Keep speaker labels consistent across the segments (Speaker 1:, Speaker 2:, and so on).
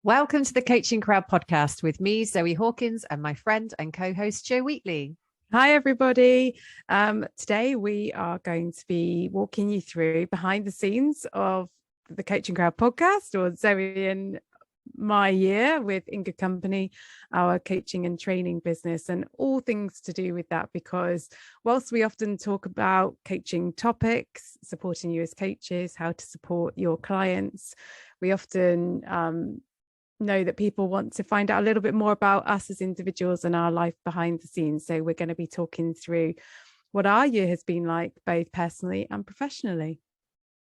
Speaker 1: Welcome to the Coaching Crowd podcast with me, Zoe Hawkins, and my friend and co-host, Jo Wheatley.
Speaker 2: Hi, everybody. Today we are going to be walking you through behind the scenes of the Coaching Crowd podcast, or Zoe and my year with In Good Company, our coaching and training business, and all things to do with that, because whilst we often talk about coaching topics, supporting you as coaches, how to support your clients, we often know that people want to find out a little bit more about us as individuals and our life behind the scenes. So we're going to be talking through what our year has been like, both personally and professionally.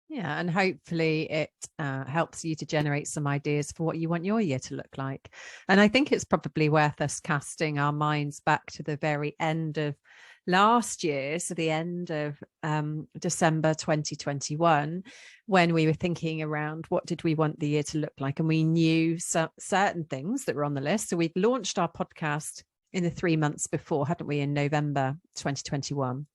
Speaker 1: Yeah, and hopefully it helps you to generate some ideas for what you want your year to look like. And I think it's probably worth us casting our minds back to the very end of last year, so the end of December 2021, when we were thinking around what did we want the year to look like, and we knew certain things that were on the list. So we'd launched our podcast in the 3 months before, hadn't we, in November 2021.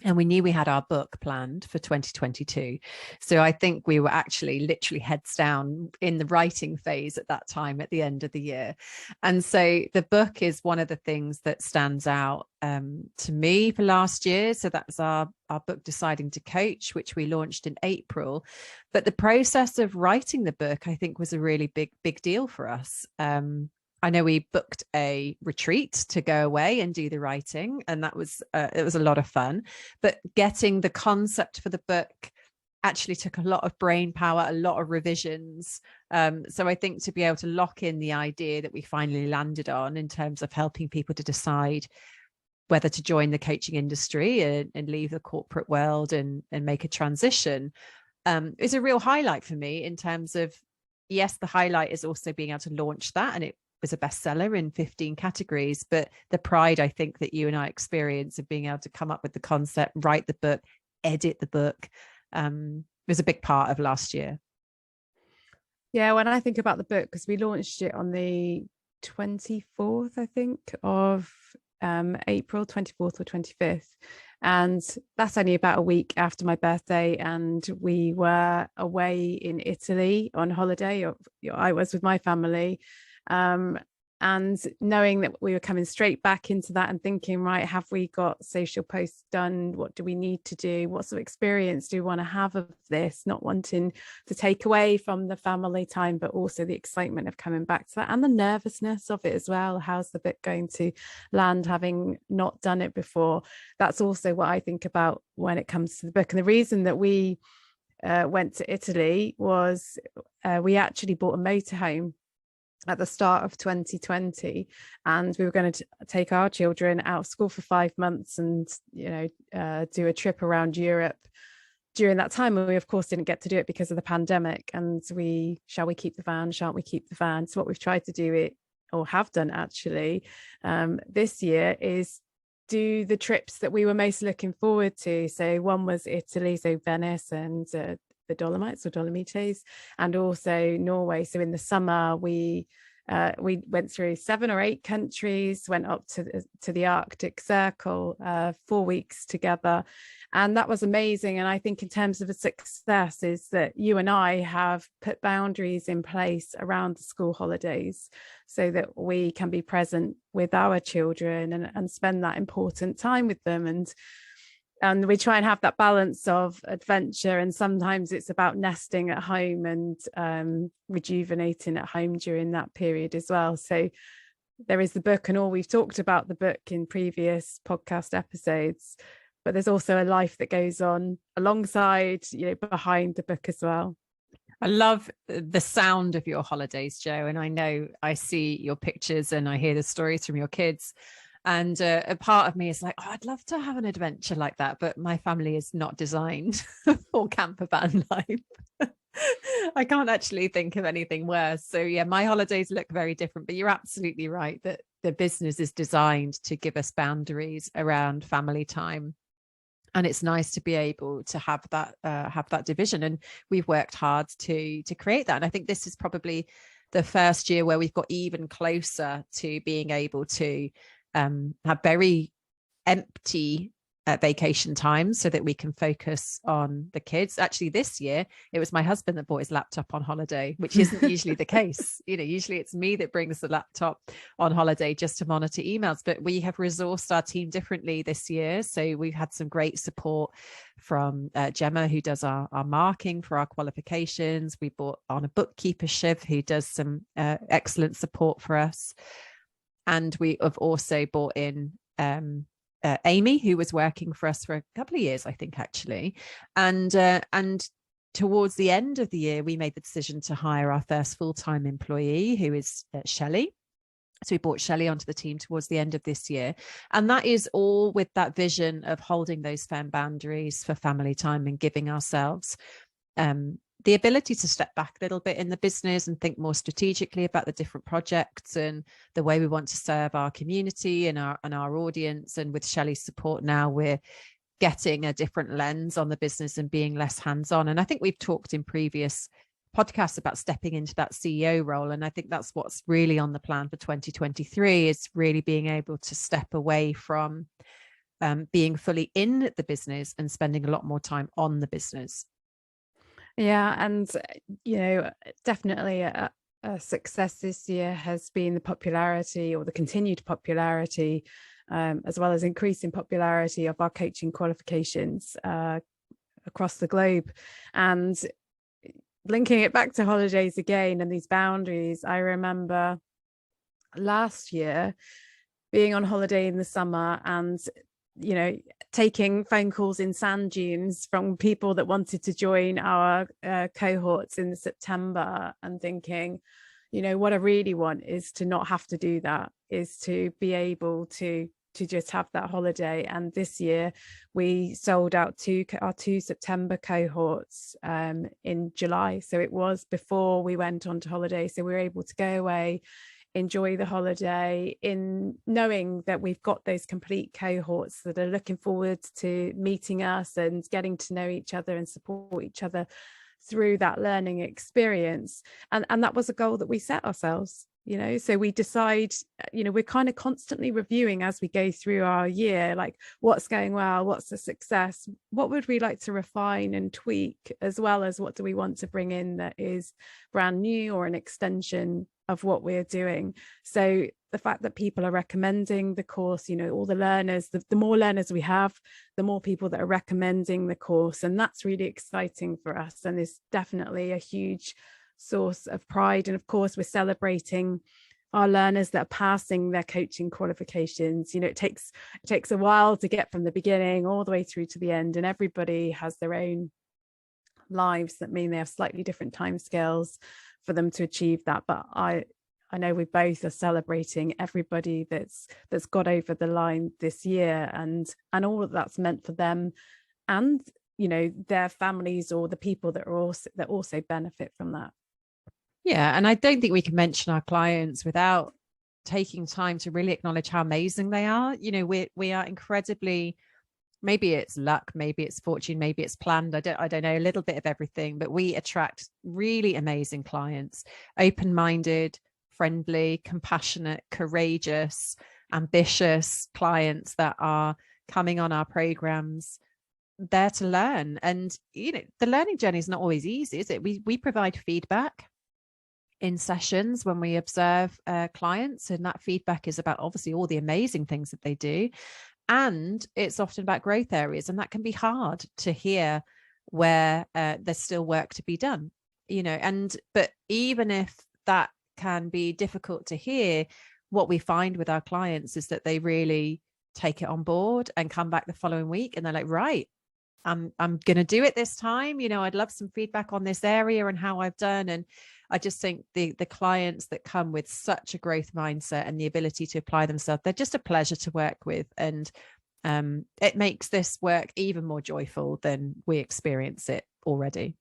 Speaker 1: And we knew we had our book planned for 2022. So I think we were actually literally heads down in the writing phase at that time at the end of the year. And so the book is one of the things that stands out to me for last year. So that's our book, Deciding to Coach, which we launched in April. But the process of writing the book, I think, was a really big deal for us. I know we booked a retreat to go away and do the writing, and that was it was a lot of fun. But getting the concept for the book actually took a lot of brain power, a lot of revisions. So I think to be able to lock in the idea that we finally landed on in terms of helping people to decide whether to join the coaching industry and leave the corporate world and make a transition is a real highlight for me, in terms of, yes, the highlight is also being able to launch that, and it was a bestseller in 15 categories, but the pride I think that you and I experience of being able to come up with the concept, write the book, edit the book, was a big part of last year.
Speaker 2: Yeah, when I think about the book, because we launched it on the 24th, I think, of April, 24th or 25th. And that's only about a week after my birthday. And we were away in Italy on holiday, or I was with my family. And knowing that we were coming straight back into that and thinking, right, have we got social posts done? What do we need to do? What sort of experience do we want to have of this? Not wanting to take away from the family time, but also the excitement of coming back to that, and the nervousness of it as well. How's the book going to land, having not done it before? That's also what I think about when it comes to the book. And the reason that we went to Italy was we actually bought a motorhome at the start of 2020, and we were going to take our children out of school for 5 months and do a trip around Europe during that time. And we of course didn't get to do it because of the pandemic, and shall we keep the van, shan't we keep the van? So what we've tried to do, or have done actually, this year, is do the trips that we were most looking forward to. So one was Italy, so Venice and the Dolomites or Dolomites, and also Norway. So in the summer we went through 7 or 8 countries, went up to the Arctic Circle, 4 weeks together, and that was amazing. And I think in terms of a success is that you and I have put boundaries in place around the school holidays so that we can be present with our children and spend that important time with them. And we try and have that balance of adventure, and sometimes it's about nesting at home and rejuvenating at home during that period as well. So there is the book, and all we've talked about the book in previous podcast episodes, but there's also a life that goes on alongside, behind the book as well.
Speaker 1: I love the sound of your holidays, Jo, and I know I see your pictures and I hear the stories from your kids. And a part of me is like, I'd love to have an adventure like that, but my family is not designed for camper van life. I can't actually think of anything worse. So yeah, my holidays look very different, but you're absolutely right that the business is designed to give us boundaries around family time. And it's nice to be able to have that division. And we've worked hard to create that. And I think this is probably the first year where we've got even closer to being able to have very empty vacation time so that we can focus on the kids. Actually, this year it was my husband that brought his laptop on holiday, which isn't usually the case. Usually it's me that brings the laptop on holiday just to monitor emails, but we have resourced our team differently this year. So we've had some great support from Gemma, who does our marking for our qualifications. We brought on a bookkeeper, Shiv, who does some excellent support for us. And we have also brought in Amy, who was working for us for a couple of years, I think, actually. And towards the end of the year, we made the decision to hire our first full-time employee, who is Shelley. So we brought Shelley onto the team towards the end of this year. And that is all with that vision of holding those firm boundaries for family time and giving ourselves the ability to step back a little bit in the business and think more strategically about the different projects and the way we want to serve our community and our audience. And with Shelley's support now, we're getting a different lens on the business and being less hands-on. And I think we've talked in previous podcasts about stepping into that CEO role. And I think that's what's really on the plan for 2023, is really being able to step away from being fully in the business and spending a lot more time on the business.
Speaker 2: Yeah, and definitely a success this year has been the popularity, or the continued popularity, as well as increasing popularity of our coaching qualifications across the globe. And linking it back to holidays again and these boundaries, I remember last year being on holiday in the summer and taking phone calls in sand dunes from people that wanted to join our cohorts in September, and thinking, what I really want is to not have to do that, is to be able to just have that holiday. And this year we sold out our two September cohorts in July. So it was before we went on to holiday. So we were able to go away, enjoy the holiday, in knowing that we've got those complete cohorts that are looking forward to meeting us and getting to know each other and support each other through that learning experience. And that was a goal that we set ourselves, so we decide, we're kind of constantly reviewing as we go through our year, like what's going well, what's a success, what would we like to refine and tweak, as well as what do we want to bring in that is brand new or an extension of what we're doing. So the fact that people are recommending the course, all the learners, the more learners we have, the more people that are recommending the course, and that's really exciting for us, and is definitely a huge source of pride. And of course, we're celebrating our learners that are passing their coaching qualifications. It takes a while to get from the beginning all the way through to the end, and everybody has their own lives that mean they have slightly different timescales for them to achieve that. But I know we both are celebrating everybody that's got over the line this year, and all that that's meant for them, and their families, or the people that also benefit from that.
Speaker 1: Yeah, and I don't think we can mention our clients without taking time to really acknowledge how amazing they are. We are incredibly, maybe it's luck, maybe it's fortune, maybe it's planned, I don't know, a little bit of everything, but we attract really amazing clients, open-minded, friendly, compassionate, courageous, ambitious clients that are coming on our programs there to learn. And the learning journey is not always easy, is it? We provide feedback in sessions when we observe clients, and that feedback is about obviously all the amazing things that they do, and it's often about growth areas, and that can be hard to hear where there's still work to be done, but even if that can be difficult to hear, what we find with our clients is that they really take it on board and come back the following week, and they're like, right, I'm going to do it this time. I'd love some feedback on this area and how I've done. And I just think the clients that come with such a growth mindset and the ability to apply themselves, they're just a pleasure to work with. And it makes this work even more joyful than we experience it already.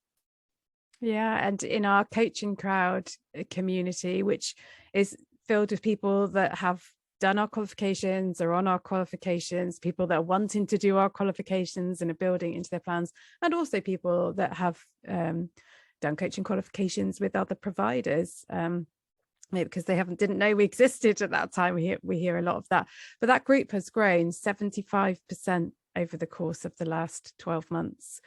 Speaker 2: Yeah, and in our coaching crowd community, which is filled with people that have done our qualifications or on our qualifications, people that are wanting to do our qualifications and are building into their plans, and also people that have done coaching qualifications with other providers, maybe because they didn't know we existed at that time. We hear a lot of that, but that group has grown 75% over the course of the last 12 months,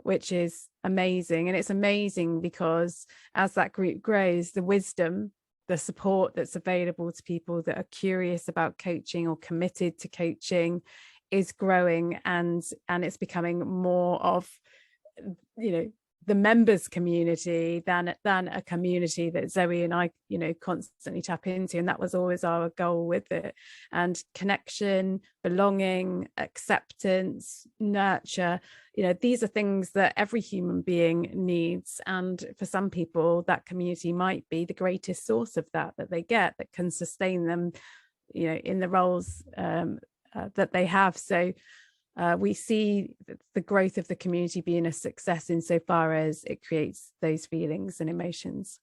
Speaker 2: which is amazing. And it's amazing because as that group grows, the wisdom, the support that's available to people that are curious about coaching or committed to coaching is growing, and it's becoming more of, you know, the members community than a community that Zoe and I, you know, constantly tap into. And that was always our goal with it. And connection, belonging, acceptance, nurture, you know, these are things that every human being needs. And for some people, that community might be the greatest source of that they get, that can sustain them, you know, in the roles that they have. So we see the growth of the community being a success insofar as it creates those feelings and emotions.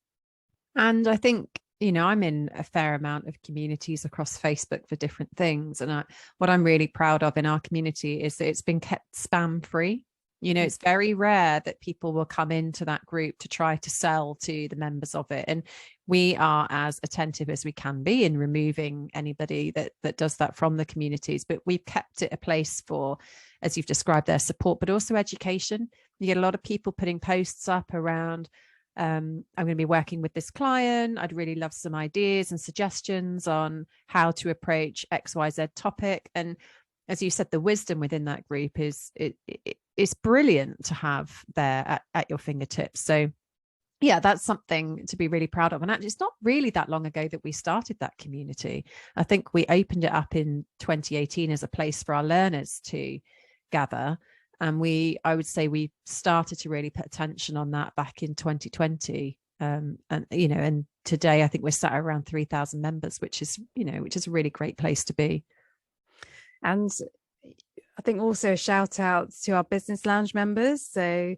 Speaker 1: And I think, you know, I'm in a fair amount of communities across Facebook for different things. And what I'm really proud of in our community is that it's been kept spam free. You know, it's very rare that people will come into that group to try to sell to the members of it. And we are as attentive as we can be in removing anybody that does that from the communities. But we've kept it a place for, as you've described, their support, but also education. You get a lot of people putting posts up around, I'm going to be working with this client. I'd really love some ideas and suggestions on how to approach XYZ topic. And as you said, the wisdom within that group is brilliant to have there at your fingertips. So yeah, that's something to be really proud of. And actually, it's not really that long ago that we started that community. I think we opened it up in 2018 as a place for our learners to gather. And I would say we started to really put attention on that back in 2020. And, you know, and today I think we're sat around 3,000 members, which is a really great place to be.
Speaker 2: And I think also a shout out to our business lounge members. So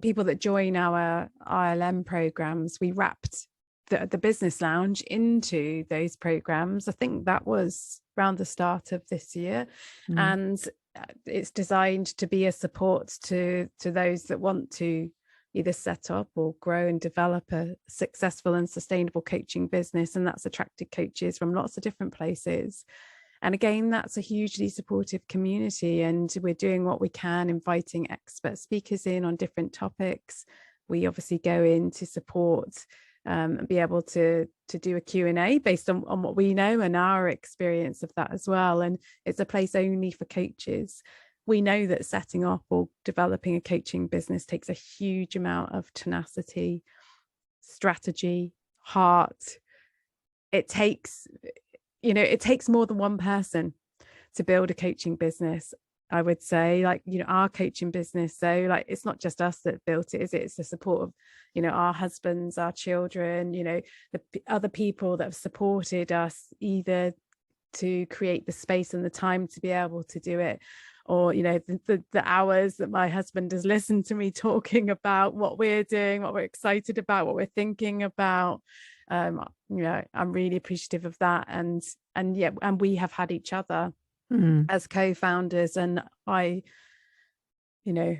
Speaker 2: people that join our ILM programs, we wrapped the business lounge into those programs. I think that was around the start of this year. And it's designed to be a support to those that want to either set up or grow and develop a successful and sustainable coaching business. And that's attracted coaches from lots of different places. And again, that's a hugely supportive community, and we're doing what we can, inviting expert speakers in on different topics. We obviously go in to support and be able to do a Q&A based on what we know and our experience of that as well. And it's a place only for coaches. We know that setting up or developing a coaching business takes a huge amount of tenacity, strategy, heart. It takes more than one person to build a coaching business, I would say. Like, you know, our coaching business, so like, it's not just us that built it, is it? It's the support of, you know, our husbands, our children, you know, the other people that have supported us, either to create the space and the time to be able to do it, or, you know, the hours that my husband has listened to me talking about what we're doing, what we're excited about, what we're thinking about. You know, I'm really appreciative of that. And we have had each other as co-founders, and I, you know,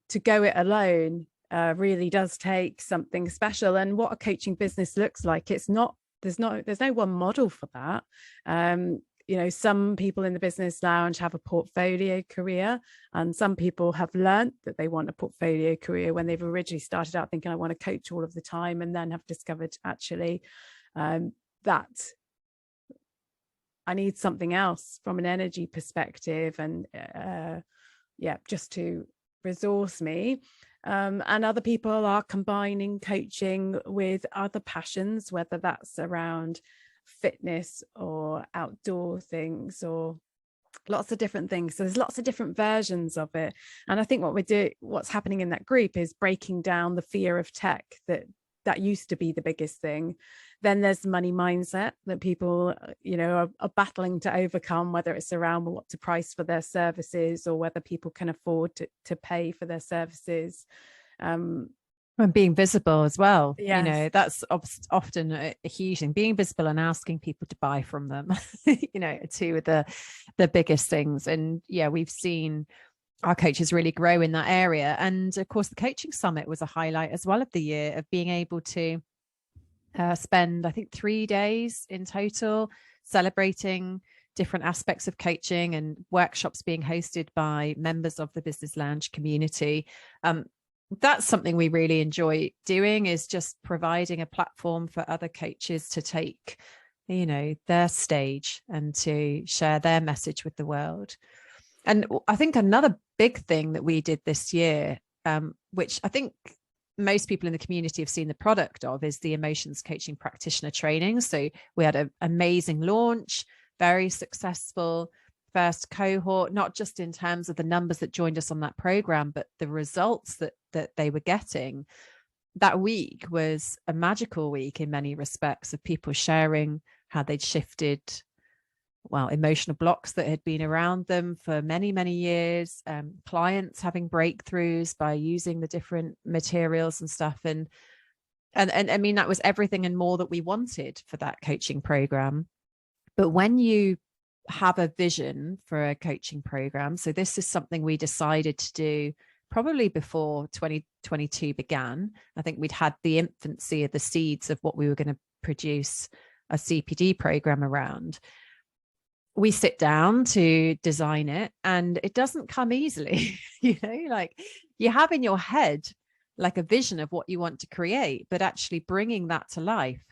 Speaker 2: to go it alone really does take something special. And what a coaching business looks like, there's no one model for that. You know, some people in the business lounge have a portfolio career, and some people have learned that they want a portfolio career when they've originally started out thinking, I want to coach all of the time, and then have discovered actually that I need something else from an energy perspective, and just to resource me. And other people are combining coaching with other passions, whether that's around fitness or outdoor things or lots of different things. So there's lots of different versions of it. And I think what's happening in that group is breaking down the fear of tech that used to be the biggest thing. Then there's the money mindset that people, you know, are battling to overcome, whether it's around what to price for their services or whether people can afford to pay for their services.
Speaker 1: And being visible as well.
Speaker 2: Yes.
Speaker 1: You know, that's often a huge thing, being visible and asking people to buy from them, you know, two of the biggest things. And yeah, we've seen our coaches really grow in that area. And of course, the coaching summit was a highlight as well of the year, of being able to spend, I think, 3 days in total celebrating different aspects of coaching and workshops being hosted by members of the Business Lounge community. That's something we really enjoy doing, is just providing a platform for other coaches to take, you know, their stage and to share their message with the world. And I think another big thing that we did this year, which I think most people in the community have seen the product of, is the emotions coaching practitioner training. So we had an amazing launch, very successful first cohort, not just in terms of the numbers that joined us on that program, but the results that they were getting. That week was a magical week in many respects, of people sharing how they'd shifted, well, emotional blocks that had been around them for many, many years, clients having breakthroughs by using the different materials and stuff. And I mean, that was everything and more that we wanted for that coaching program. But when you have a vision for a coaching program, so this is something we decided to do probably before 2022 began. I think we'd had the infancy of the seeds of what we were going to produce a CPD program around. We sit down to design it, and it doesn't come easily. You know, like, you have in your head like a vision of what you want to create, but actually bringing that to life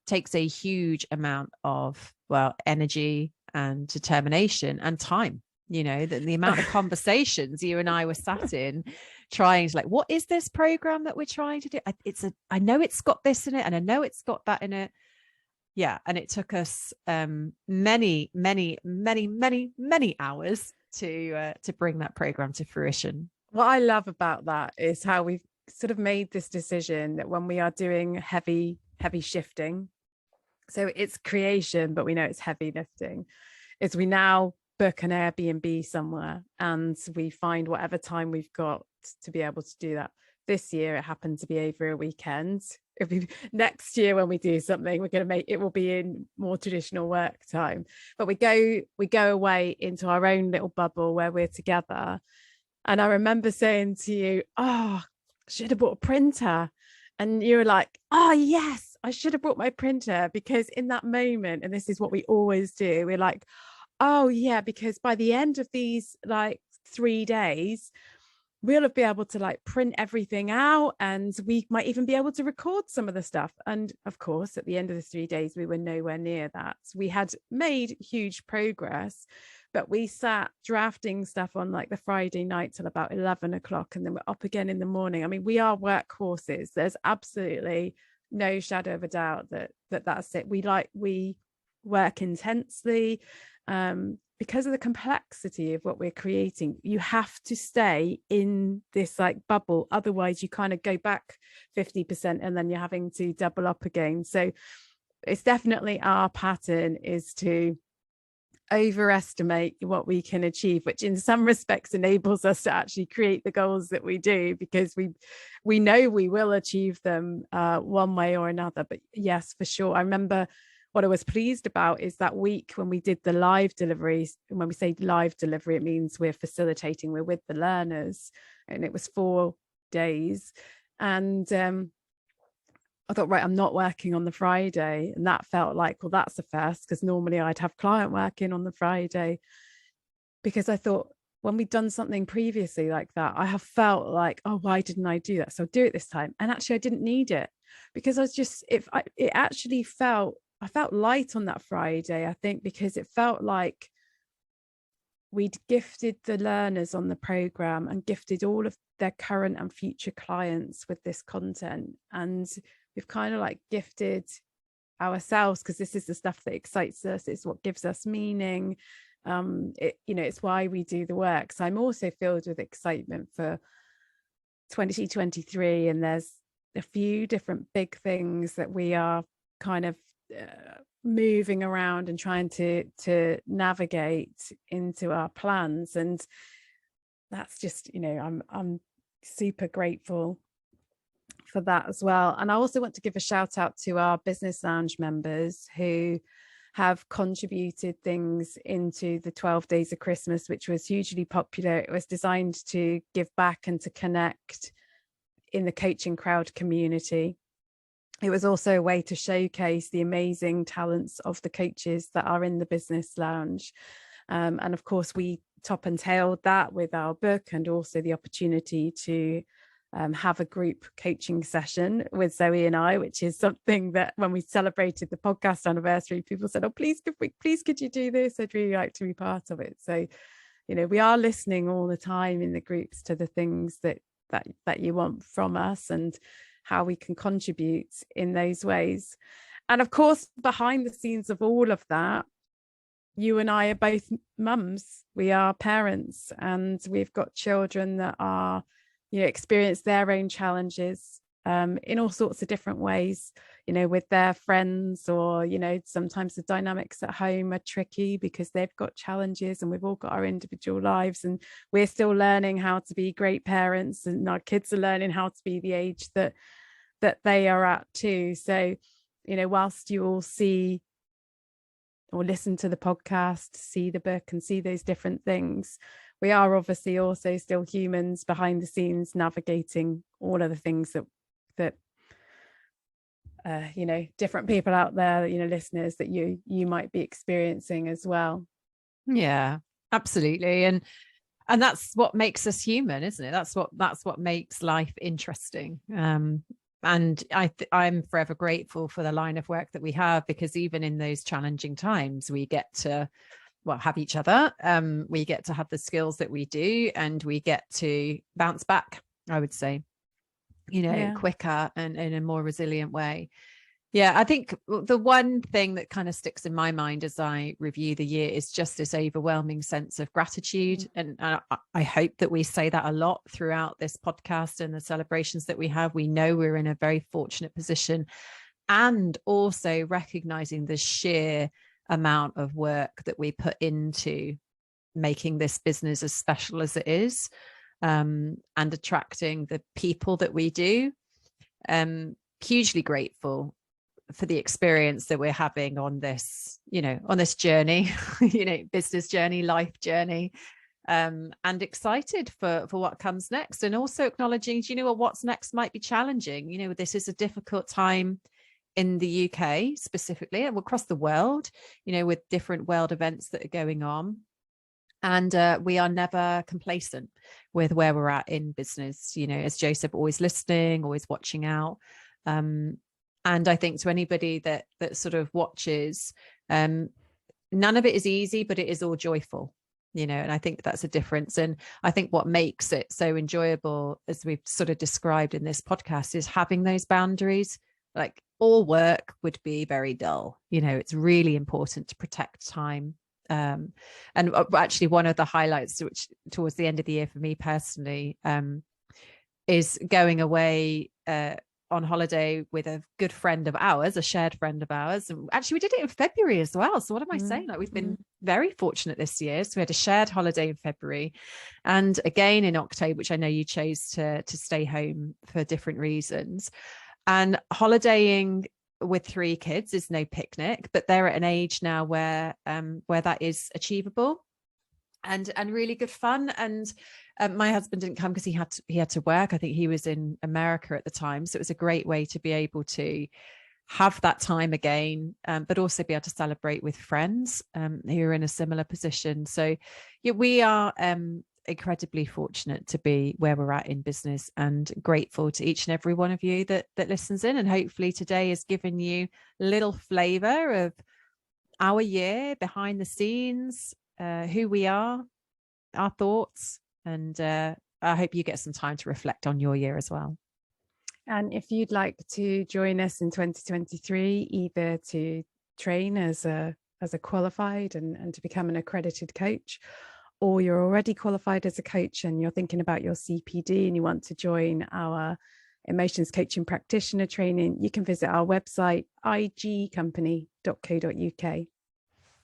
Speaker 1: takes a huge amount of, well, energy and determination and time. You know, the amount of conversations you and I were sat in trying to, like, what is this program that we're trying to do? I know it's got this in it, and I know it's got that in it. Yeah. And it took us many hours to bring that program to fruition.
Speaker 2: What I love about that is how we've sort of made this decision that when we are doing heavy shifting, so it's creation, but we know it's heavy lifting, is we now book an Airbnb somewhere and we find whatever time we've got to be able to do that. This year it happened to be over a weekend. If we, next year when we do something, we're going to make it will be in more traditional work time. But we go away into our own little bubble where we're together. And I remember saying to you, "Oh, I should have bought a printer." And you were like, "Oh yes, I should have brought my printer," because in that moment, and this is what we always do, we're like, "Oh yeah," because by the end of these like 3 days, we'll have been able to like print everything out, and we might even be able to record some of the stuff. And of course, at the end of the 3 days, we were nowhere near that. We had made huge progress, but we sat drafting stuff on like the Friday night till about 11 o'clock, and then we're up again in the morning. I mean, we are workhorses. There's absolutely no shadow of a doubt that's it. We work intensely. Because of the complexity of what we're creating, you have to stay in this like bubble. Otherwise, you kind of go back 50% and then you're having to double up again. So it's definitely our pattern is to overestimate what we can achieve, which in some respects enables us to actually create the goals that we do, because we know we will achieve them one way or another. But yes, for sure. I remember what I was pleased about is that week when we did the live deliveries. And when we say live delivery, it means we're facilitating, we're with the learners, and it was 4 days. And I thought, right, I'm not working on the Friday. And that felt like, well, that's a first, because normally I'd have client working on the Friday, because I thought when we'd done something previously like that, I have felt like, oh, why didn't I do that? So I'll do it this time. And actually I didn't need it, because I was just, I felt light on that Friday, I think, because it felt like we'd gifted the learners on the program and gifted all of their current and future clients with this content. And we've kind of like gifted ourselves, because this is the stuff that excites us. It's what gives us meaning. It's why we do the work. So I'm also filled with excitement for 2023. And there's a few different big things that we are kind of moving around and trying to navigate into our plans. And that's just, I'm super grateful for that as well. And I also want to give a shout out to our Business Lounge members who have contributed things into the 12 Days of Christmas, which was hugely popular. It was designed to give back and to connect in the coaching crowd community. it was also a way to showcase the amazing talents of the coaches that are in the business lounge. And of course, we top and tailed that with our book, and also the opportunity to have a group coaching session with Zoe and I, which is something that when we celebrated the podcast anniversary, people said, oh, please could you do this? I'd really like to be part of it. So, we are listening all the time in the groups to the things that you want from us and how we can contribute in those ways. And of course, behind the scenes of all of that, you and I are both mums. We are parents, and we've got children that are, experience their own challenges in all sorts of different ways, with their friends, or, sometimes the dynamics at home are tricky because they've got challenges, and we've all got our individual lives, and we're still learning how to be great parents, and our kids are learning how to be the age that they are at too. So, whilst you all see or listen to the podcast, see the book and see those different things, we are obviously also still humans behind the scenes navigating all of the things that different people out there, listeners, that you might be experiencing as well.
Speaker 1: Yeah, absolutely. And that's what makes us human, isn't it? That's what makes life interesting. And I'm forever grateful for the line of work that we have, because even in those challenging times, we get to have each other. We get to have the skills that we do, and we get to bounce back, I would say, quicker and in a more resilient way. Yeah, I think the one thing that kind of sticks in my mind as I review the year is just this overwhelming sense of gratitude. And I hope that we say that a lot throughout this podcast and the celebrations that we have. We know we're in a very fortunate position, and also recognizing the sheer amount of work that we put into making this business as special as it is, and attracting the people that we do. Hugely grateful for the experience that we're having on this, on this journey, business journey, life journey, and excited for what comes next. And also acknowledging, what's next might be challenging. This is a difficult time in the UK specifically, and across the world, with different world events that are going on. And we are never complacent with where we're at in business, as Jo said, always listening, always watching out. And I think to anybody that sort of watches, none of it is easy, but it is all joyful, and I think that's a difference. And I think what makes it so enjoyable, as we've sort of described in this podcast, is having those boundaries. Like, all work would be very dull. It's really important to protect time. And actually, one of the highlights, which towards the end of the year for me personally, is going away on holiday with a good friend of ours, a shared friend of ours. And actually, we did it in February as well. So what am I saying? Like, we've been very fortunate this year. So we had a shared holiday in February, and again in October, which I know you chose to stay home for different reasons. And holidaying with 3 kids is no picnic, but they're at an age now where that is achievable and really good fun. And my husband didn't come because he had to work. I think he was in America at the time. So it was a great way to be able to have that time again, but also be able to celebrate with friends who are in a similar position. So yeah, we are incredibly fortunate to be where we're at in business, and grateful to each and every one of you that listens in. And hopefully today has given you a little flavor of our year, behind the scenes, who we are, our thoughts, and I hope you get some time to reflect on your year as well.
Speaker 2: And if you'd like to join us in 2023, either to train as a qualified and to become an accredited coach, or you're already qualified as a coach and you're thinking about your CPD and you want to join our emotions coaching practitioner training, you can visit our website, igcompany.co.uk.